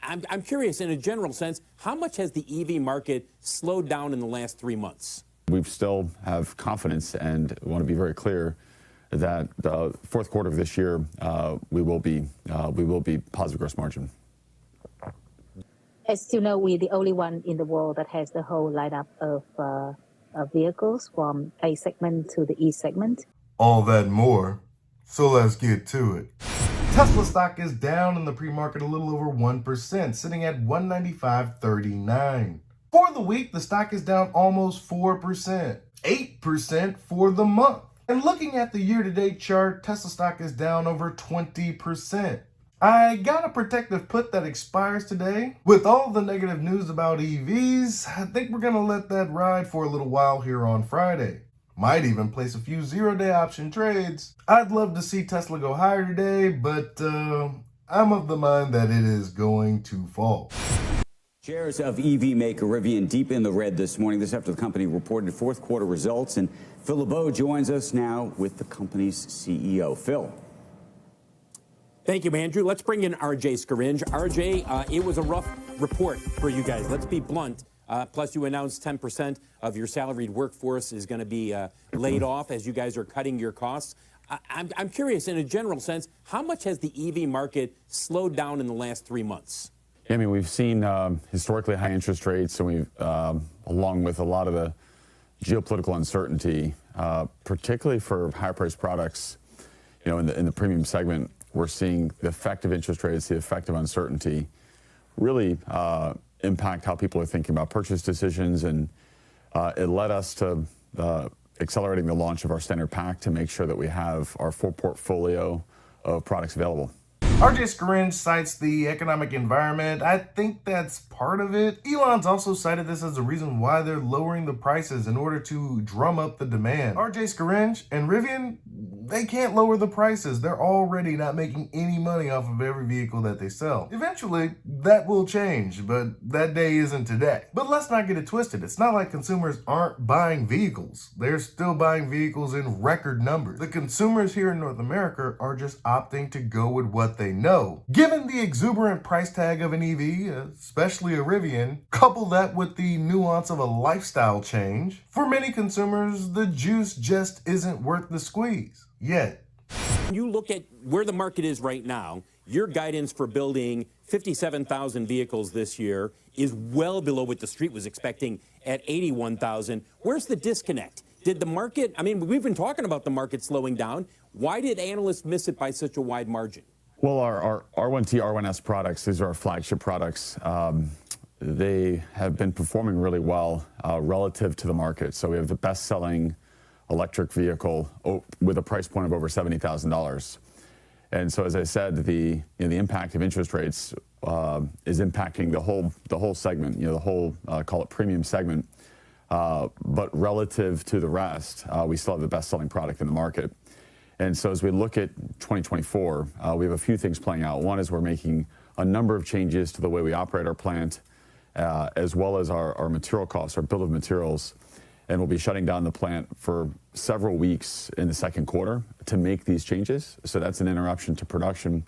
I'm curious, in a general sense, how much has the EV market slowed down in the last 3 months? We still have confidence and want to be very clear that the fourth quarter of this year we will be positive gross margin. As you know, we're the only one in the world that has the whole lineup of vehicles from A segment to the E segment. All that and more. So let's get to it. Tesla stock is down in the pre-market a little over 1%, sitting at $195.39. For the week, the stock is down almost 4%, 8% for the month. And looking at the year-to-date chart, Tesla stock is down over 20%. I got a protective put that expires today. With all the negative news about EVs, I think we're gonna let that ride for a little while here on Friday. Might even place a few zero-day option trades. I'd love to see Tesla go higher today, but I'm of the mind that it is going to fall. Shares of EV maker Rivian deep in the red this morning. This after the company reported fourth quarter results. And Phil LeBeau joins us now with the company's CEO. Phil. Thank you, Andrew. Let's bring in RJ SCARINGE. RJ, it was a rough report for you guys. Let's be blunt. Plus, you announced 10% of your salaried workforce is going to be laid off as you guys are cutting your costs. I'm curious, in a general sense, how much has the EV market slowed down in the last 3 months? Yeah, I mean, we've seen historically high interest rates, and we've, along with a lot of the geopolitical uncertainty, particularly for higher-priced products, you know, in the premium segment. We're seeing the effect of interest rates, the effect of uncertainty, really impact how people are thinking about purchase decisions, and it led us to accelerating the launch of our standard pack to make sure that we have our full portfolio of products available. RJ SCARINGE cites the economic environment. I think that's part of it. Elon's also cited this as the reason why they're lowering the prices in order to drum up the demand. RJ SCARINGE and Rivian, they can't lower the prices. They're already not making any money off of every vehicle that they sell. Eventually, that will change, but that day isn't today. But let's not get it twisted. It's not like consumers aren't buying vehicles. They're still buying vehicles in record numbers. The consumers here in North America are just opting to go with what they know. Given the exuberant price tag of an EV, especially a Rivian, couple that with the nuance of a lifestyle change, for many consumers, the juice just isn't worth the squeeze. Yet. You look at where the market is right now, your guidance for building 57,000 vehicles this year is well below what the street was expecting at 81,000. Where's the disconnect? Did the market, I mean, we've been talking about the market slowing down. Why did analysts miss it by such a wide margin? Well, our R1T, R1S products, these are our flagship products. They have been performing really well relative to the market. So we have the best-selling electric vehicle with a price point of over $70,000. And so, as I said, the impact of interest rates is impacting the whole segment. The whole call it premium segment. But relative to the rest, we still have the best-selling product in the market. And so, as we look at 2024, we have a few things playing out. One is we're making a number of changes to the way we operate our plant, as well as our material costs, our bill of materials. And we'll be shutting down the plant for several weeks in the second quarter to make these changes. So that's an interruption to production.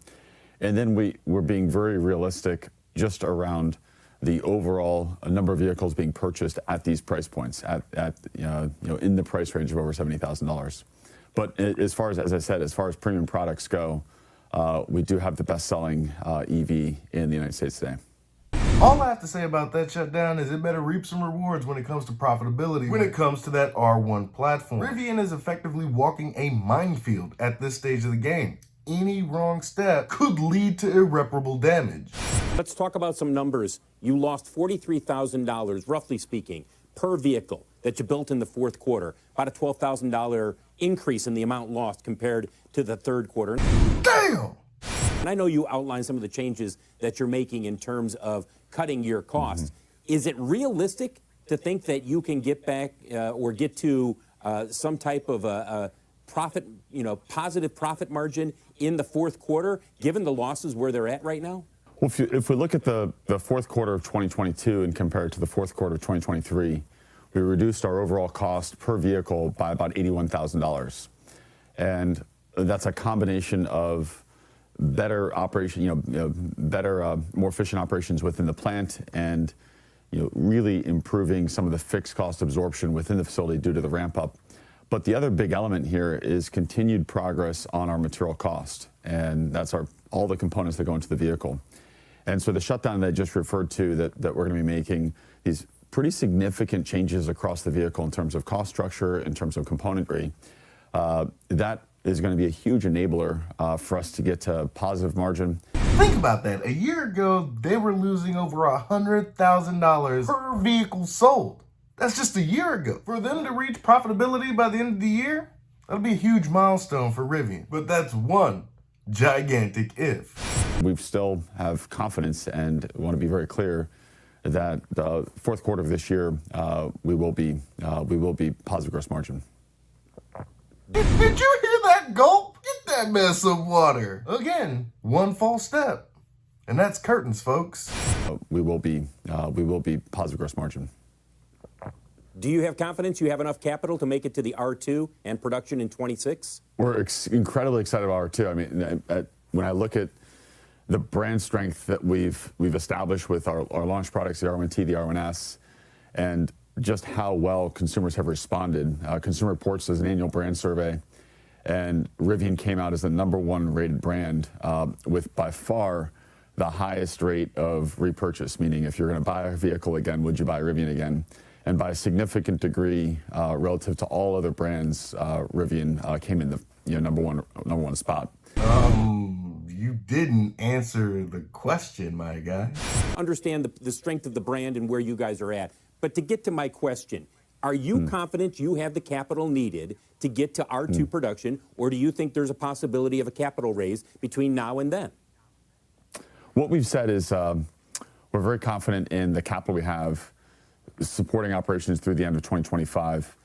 And then we're being very realistic just around the overall number of vehicles being purchased at these price points, in the price range of over $70,000. But as far as premium products go, we do have the best-selling EV in the United States today. All I have to say about that shutdown is it better reap some rewards when it comes to profitability when it comes to that R1 platform. Rivian is effectively walking a minefield at this stage of the game. Any wrong step could lead to irreparable damage. Let's talk about some numbers. You lost $43,000, roughly speaking, per vehicle that you built in the fourth quarter. About a $12,000 increase in the amount lost compared to the third quarter. Damn! And I know you outlined some of the changes that you're making in terms of cutting your costs. Mm-hmm. Is it realistic to think that you can get back or get to some type of a profit, positive profit margin in the fourth quarter, given the losses where they're at right now? Well, if we look at the fourth quarter of 2022 and compare it to the fourth quarter of 2023, we reduced our overall cost per vehicle by about $81,000. And that's a combination of better operation, better, more efficient operations within the plant, and really improving some of the fixed cost absorption within the facility due to the ramp up. But the other big element here is continued progress on our material cost, and that's all the components that go into the vehicle. And so the shutdown that I just referred to, that we're going to be making these pretty significant changes across the vehicle in terms of cost structure, in terms of componentry, that is going to be a huge enabler for us to get to positive margin. Think about that. A year ago, they were losing over $100,000 per vehicle sold. That's just a year ago. For them to reach profitability by the end of the year, that'll be a huge milestone for Rivian. But that's one gigantic if. We still have confidence and want to be very clear that the fourth quarter of this year, we will be positive gross margin. Did you hear that gulp? Get that mess some water. Again, one false step, and that's curtains, folks. We will be positive gross margin. Do you have confidence you have enough capital to make it to the R2 and production in 26? We're incredibly excited about R2. I mean, when I look at the brand strength that we've established with our launch products, the R1T, the R1S, and just how well consumers have responded. Consumer Reports does an annual brand survey, and Rivian came out as the #1 rated brand with by far the highest rate of repurchase, meaning if you're going to buy a vehicle again, would you buy Rivian again? And by a significant degree, relative to all other brands, Rivian came in the number one spot. You didn't answer the question, my guy. Understand the strength of the brand and where you guys are at. But to get to my question, are you confident you have the capital needed to get to R2 production, or do you think there's a possibility of a capital raise between now and then? What we've said is we're very confident in the capital we have supporting operations through the end of 2025.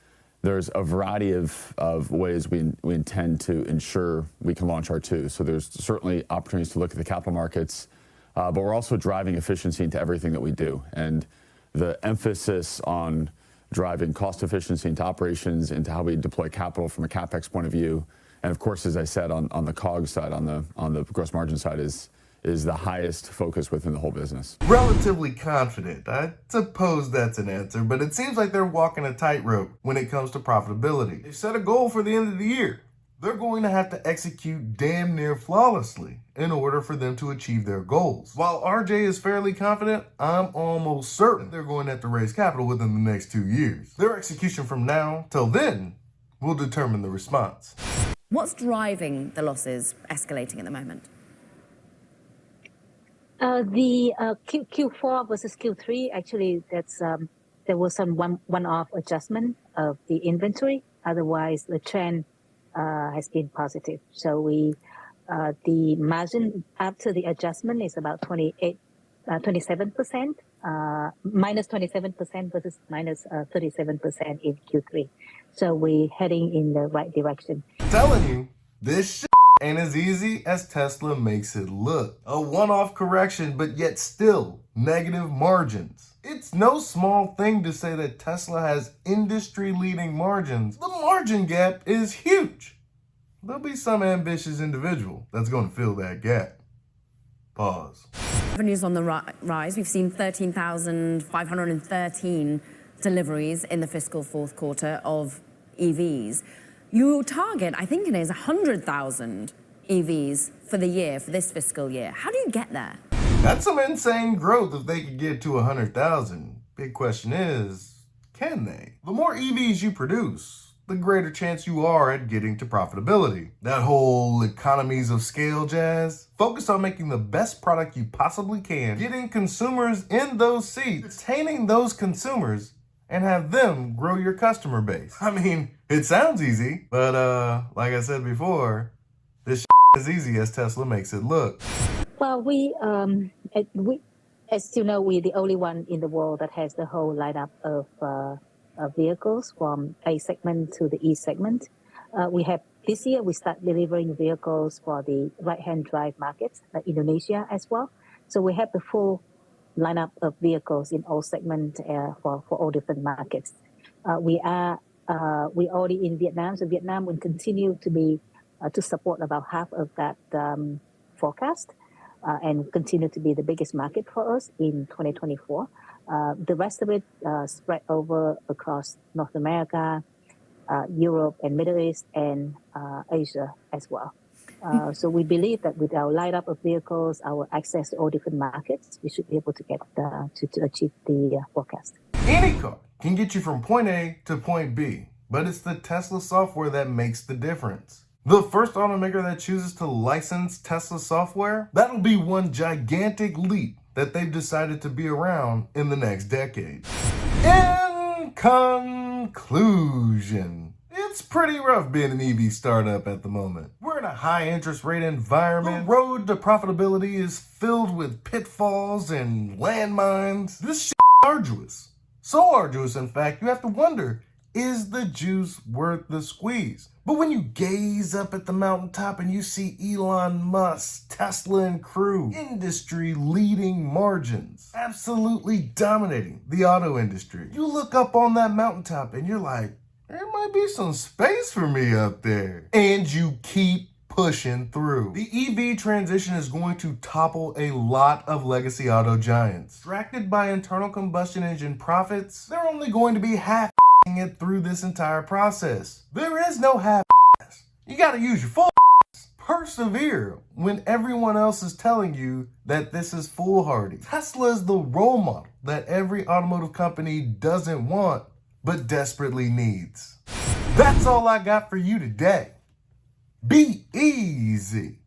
There's a variety of ways we intend to ensure we can launch R2. So there's certainly opportunities to look at the capital markets, but we're also driving efficiency into everything that we do. And the emphasis on driving cost efficiency into operations, into how we deploy capital from a CapEx point of view, and of course, as I said, on the COGS side, on the gross margin side, is the highest focus within the whole business. Relatively confident. I suppose that's an answer, but it seems like they're walking a tightrope when it comes to profitability. They've set a goal for the end of the year. They're going to have to execute damn near flawlessly in order for them to achieve their goals. While RJ is fairly confident, I'm almost certain they're going to have to raise capital within the next 2 years. Their execution from now till then will determine the response. What's driving the losses escalating at the moment? The Q4 versus Q3, actually, that's there was some one-off adjustment of the inventory. Otherwise, the trend has been positive. So the margin after the adjustment is about 27%, minus 27% versus minus 37% in Q3. So we're heading in the right direction. I'm telling you, this shit ain't as easy as Tesla makes it look. A one-off correction, but yet still negative margins. It's no small thing to say that Tesla has industry-leading margins. The margin gap is huge. There'll be some ambitious individual that's going to fill that gap. Pause. Revenues on the rise. We've seen 13,513 deliveries in the fiscal fourth quarter of EVs. Your target, I think it is 100,000 EVs for the year, for this fiscal year. How do you get there? That's some insane growth if they could get to 100,000. Big question is, can they? The more EVs you produce, the greater chance you are at getting to profitability. That whole economies of scale jazz. Focus on making the best product you possibly can, getting consumers in those seats, retaining those consumers, and have them grow your customer base. I mean, it sounds easy, but like I said before, this is easy as Tesla makes it look. Well, we as you know, we're the only one in the world that has the whole lineup of vehicles from A segment to the E segment. We have this year we start delivering vehicles for the right-hand drive markets, like Indonesia as well. So we have the full lineup of vehicles in all segments for all different markets. We already in Vietnam, so Vietnam will continue to be to support about half of that forecast and continue to be the biggest market for us in 2024. The rest of it spread over across North America, Europe and Middle East, and Asia as well. So we believe that with our lineup of vehicles, our access to all different markets, we should be able to get to achieve the forecast. Any car can get you from point A to point B, but it's the Tesla software that makes the difference. The first automaker that chooses to license Tesla software, that'll be one gigantic leap that they've decided to be around in the next decade. In conclusion, it's pretty rough being an EV startup at the moment. We're in a high interest rate environment. The road to profitability is filled with pitfalls and landmines. This shit is arduous. So arduous, in fact, you have to wonder, is the juice worth the squeeze? But when you gaze up at the mountaintop and you see Elon Musk, Tesla and crew, industry-leading margins, absolutely dominating the auto industry, you look up on that mountaintop and you're like, there might be some space for me up there. And you keep pushing through. The EV transition is going to topple a lot of legacy auto giants. Distracted by internal combustion engine profits, they're only going to be half it through this entire process. There is no half. You gotta use your full. Persevere when everyone else is telling you that this is foolhardy. Tesla is the role model that every automotive company doesn't want, but desperately needs. That's all I got for you today. Be easy.